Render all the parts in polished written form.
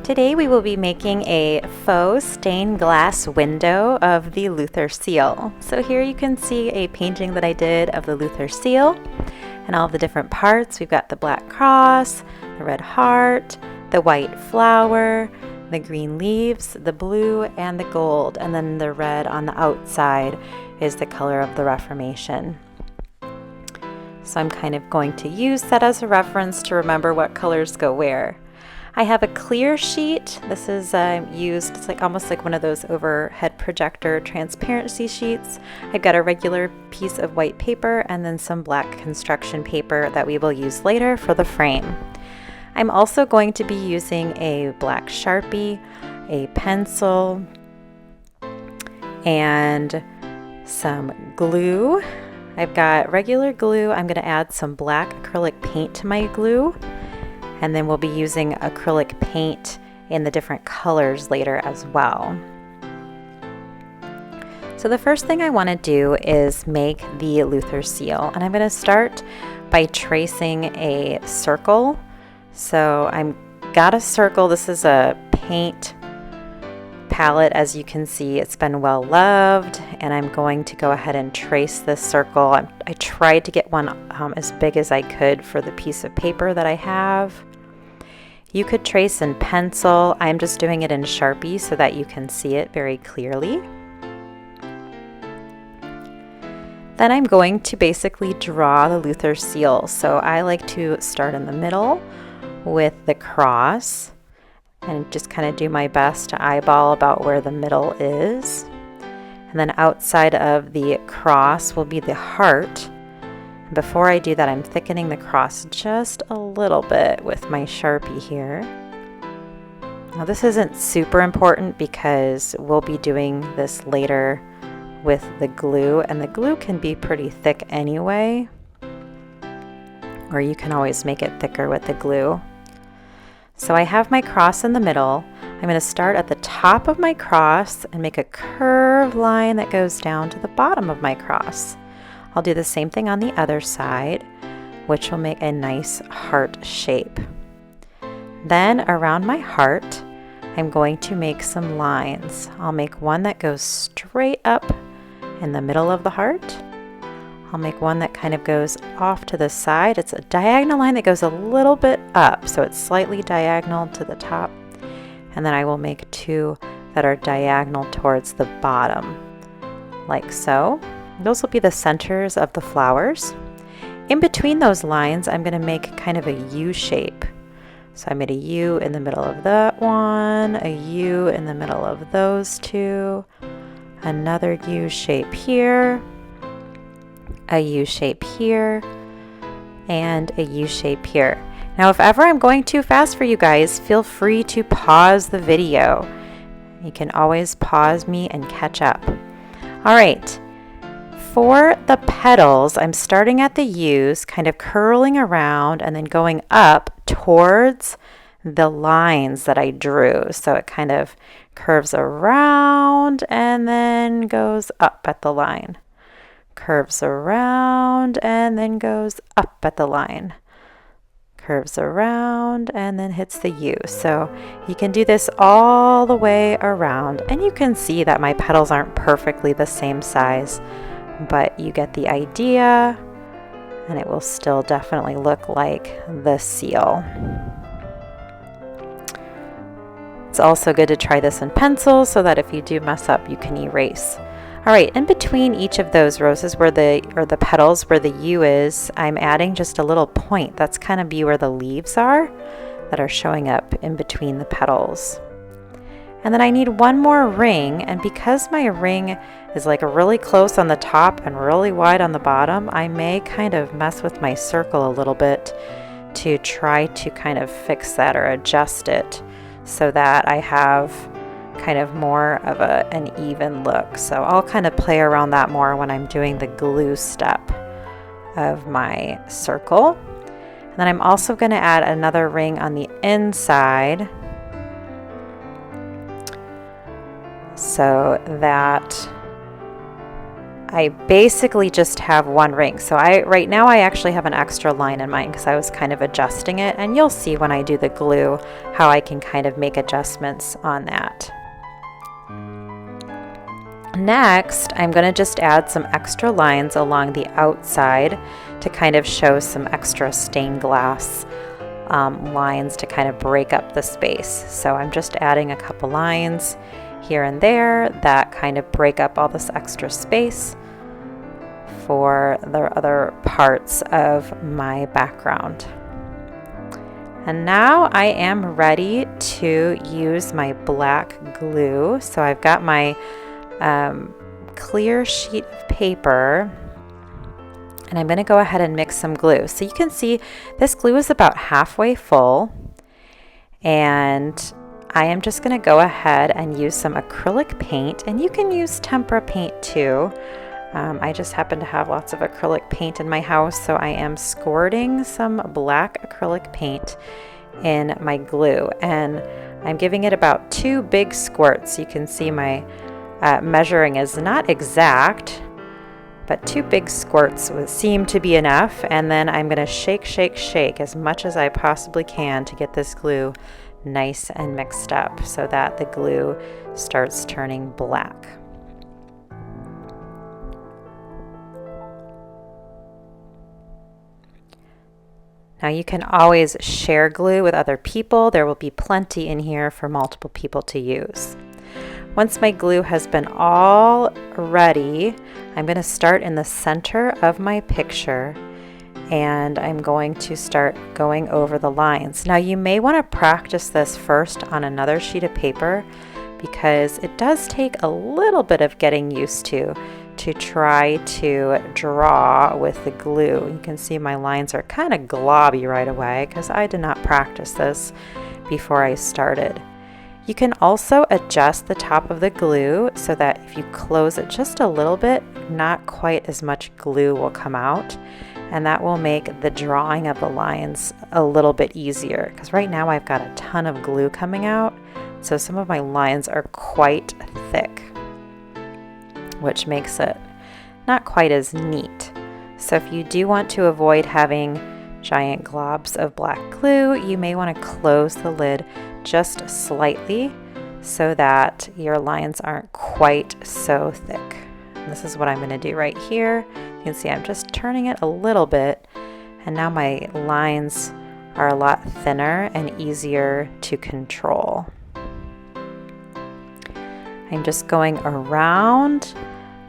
Today we will be making a faux stained glass window of the Luther seal. So here you can see a painting that I did of the Luther seal and all of the different parts. We've got the black cross, the red heart, the white flower, the green leaves, the blue, and the gold, and then the red on the outside is the color of the Reformation. So I'm kind of going to use that as a reference to remember what colors go where. I have a clear sheet. This is used, it's like almost like one of those overhead projector transparency sheets. I've got a regular piece of white paper and then some black construction paper that we will use later for the frame. I'm also going to be using a black Sharpie, a pencil, and some glue. I've got regular glue. I'm going to add some black acrylic paint to my glue. And then we'll be using acrylic paint in the different colors later as well. So the first thing I want to do is make the Luther seal. And I'm going to start by tracing a circle. So I've got a circle. This is a paint palette. As you can see, it's been well loved. And I'm going to go ahead and trace this circle. I tried to get one as big as I could for the piece of paper that I have. You could trace in pencil. I'm just doing it in Sharpie so that you can see it very clearly. Then I'm going to basically draw the Luther seal. So I like to start in the middle with the cross and just kind of do my best to eyeball about where the middle is. And then outside of the cross will be the heart. Before I do that, I'm thickening the cross just a little bit with my Sharpie here. Now this isn't super important because we'll be doing this later with the glue, and the glue can be pretty thick anyway, or you can always make it thicker with the glue. So I have my cross in the middle. I'm going to start at the top of my cross and make a curved line that goes down to the bottom of my cross. I'll do the same thing on the other side, which will make a nice heart shape. Then around my heart, I'm going to make some lines. I'll make one that goes straight up in the middle of the heart. I'll make one that kind of goes off to the side. It's a diagonal line that goes a little bit up, so it's slightly diagonal to the top. And then I will make two that are diagonal towards the bottom, like so. Those will be the centers of the flowers. In between those lines, I'm going to make kind of a U shape. So I made a U in the middle of that one, a U in the middle of those two, another U shape here, a U shape here, and a U shape here. Now, if ever I'm going too fast for you guys, feel free to pause the video. You can always pause me and catch up. All right. For the petals, I'm starting at the U's, kind of curling around and then going up towards the lines that I drew. So it kind of curves around and then goes up at the line. Curves around and then goes up at the line. Curves around and then hits the U. So you can do this all the way around. And you can see that my petals aren't perfectly the same size, but you get the idea, and it will still definitely look like the seal. It's also good to try this in pencil so that if you do mess up, you can erase. All right, in between each of those roses or the petals where the U is, I'm adding just a little point. That's kind of be where the leaves are that are showing up in between the petals. And then I need one more ring, and because my ring is like really close on the top and really wide on the bottom, I may kind of mess with my circle a little bit to try to kind of fix that or adjust it so that I have kind of more of an even look. So I'll kind of play around that more when I'm doing the glue step of my circle. And then I'm also going to add another ring on the inside so that I basically just have one ring. So right now I actually have an extra line in mine because I was kind of adjusting it, and you'll see when I do the glue how I can kind of make adjustments on that. Next, I'm going to just add some extra lines along the outside to kind of show some extra stained glass lines to kind of break up the space. So I'm just adding a couple lines here and there that kind of break up all this extra space for the other parts of my background. And now I am ready to use my black glue. So I've got my clear sheet of paper, and I'm going to go ahead and mix some glue. So you can see this glue is about halfway full, and I am just going to go ahead and use some acrylic paint, and you can use tempera paint too. I just happen to have lots of acrylic paint in my house, so I am squirting some black acrylic paint in my glue, and I'm giving it about 2 big squirts. You can see my measuring is not exact, but 2 big squirts would seem to be enough. And then I'm going to shake, shake, shake as much as I possibly can to get this glue nice and mixed up so that the glue starts turning black. Now you can always share glue with other people. There will be plenty in here for multiple people to use. Once my glue has been all ready, I'm going to start in the center of my picture, and I'm going to start going over the lines. Now you may want to practice this first on another sheet of paper because it does take a little bit of getting used to try to draw with the glue. You can see my lines are kind of globby right away because I did not practice this before I started. You can also adjust the top of the glue so that if you close it just a little bit, not quite as much glue will come out, and that will make the drawing of the lines a little bit easier, because right now I've got a ton of glue coming out, so some of my lines are quite thick, which makes it not quite as neat. So if you do want to avoid having giant globs of black glue, you may want to close the lid just slightly so that your lines aren't quite so thick. And this is what I'm going to do right here. You can see I'm just turning it a little bit, and now my lines are a lot thinner and easier to control. I'm just going around,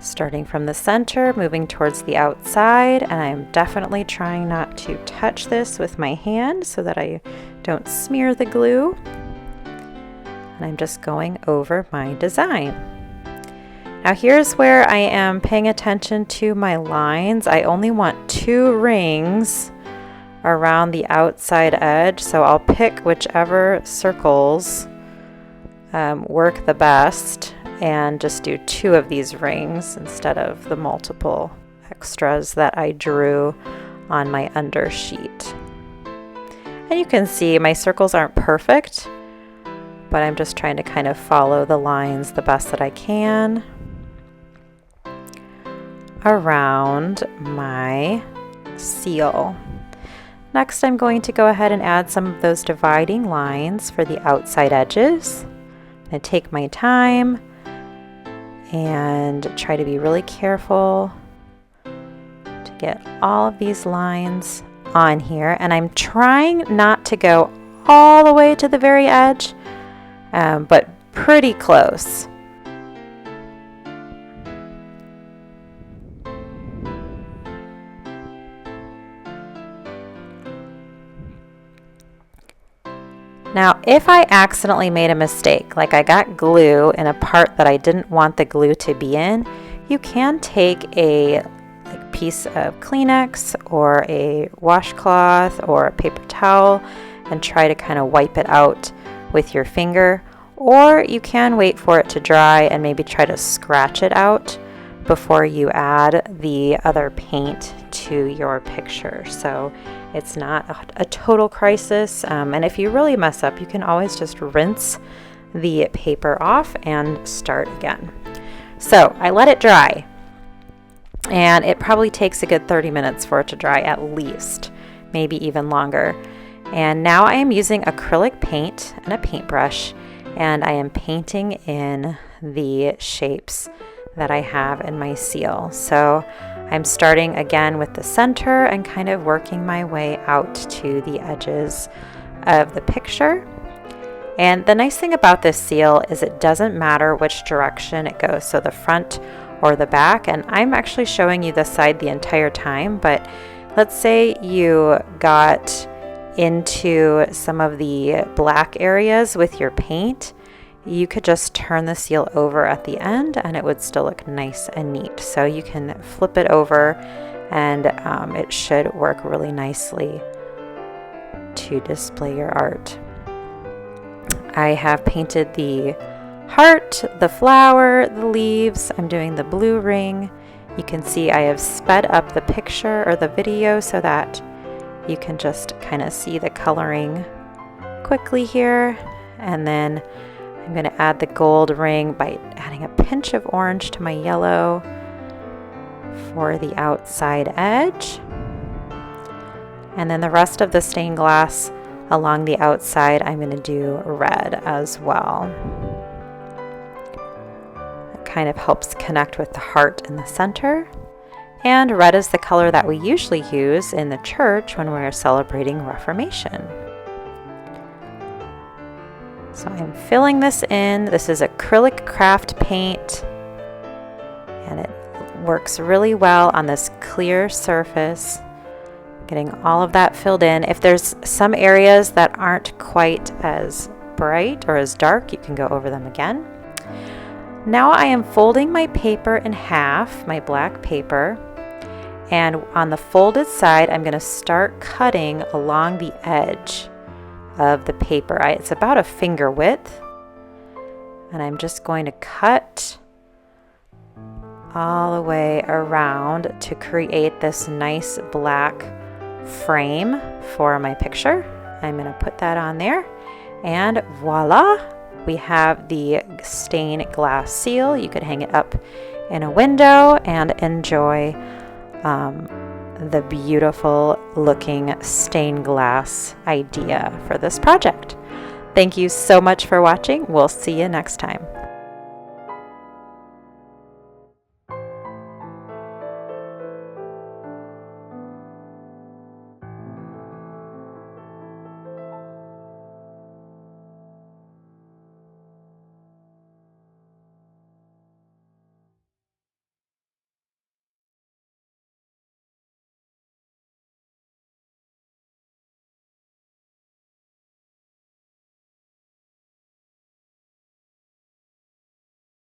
starting from the center, moving towards the outside, and I'm definitely trying not to touch this with my hand so that I don't smear the glue. And I'm just going over my design. Now here's where I am paying attention to my lines. I only want 2 rings around the outside edge, so I'll pick whichever circles work the best and just do 2 of these rings instead of the multiple extras that I drew on my undersheet. And you can see my circles aren't perfect, but I'm just trying to kind of follow the lines the best that I can around my seal. Next, I'm going to go ahead and add some of those dividing lines for the outside edges. I'm going to take my time and try to be really careful to get all of these lines on here. And I'm trying not to go all the way to the very edge, but pretty close. Now, if I accidentally made a mistake, like I got glue in a part that I didn't want the glue to be in, you can take a piece of Kleenex or a washcloth or a paper towel and try to kind of wipe it out with your finger, or you can wait for it to dry and maybe try to scratch it out before you add the other paint to your picture. So it's not a total crisis, and if you really mess up, you can always just rinse the paper off and start again. So I let it dry, And it probably takes a good 30 minutes for it to dry at least, maybe even longer. And now I am using acrylic paint and a paintbrush, and I am painting in the shapes that I have in my seal. So I'm starting again with the center and kind of working my way out to the edges of the picture. And the nice thing about this seal is it doesn't matter which direction it goes, so the front or the back. And I'm actually showing you the side the entire time, but let's say you got into some of the black areas with your paint, you could just turn the seal over at the end and it would still look nice and neat. So you can flip it over and it should work really nicely to display your art. I have painted the heart, the flower, the leaves. I'm doing the blue ring. You can see I have sped up the picture or the video so that you can just kind of see the coloring quickly here. And then I'm going to add the gold ring by adding a pinch of orange to my yellow for the outside edge. And then the rest of the stained glass along the outside, I'm going to do red as well. It kind of helps connect with the heart in the center. And red is the color that we usually use in the church when we're celebrating Reformation. So I'm filling this in. This is acrylic craft paint, and it works really well on this clear surface. Getting all of that filled in. If there's some areas that aren't quite as bright or as dark, you can go over them again. Now I am folding my paper in half, my black paper, and on the folded side I'm going to start cutting along the edge of the paper. It's about a finger width, and I'm just going to cut all the way around to create this nice black frame for my picture. I'm going to put that on there, and voila, we have the stained glass seal. You could hang it up in a window and enjoy the beautiful looking stained glass idea for this project. Thank you so much for watching. We'll see you next time.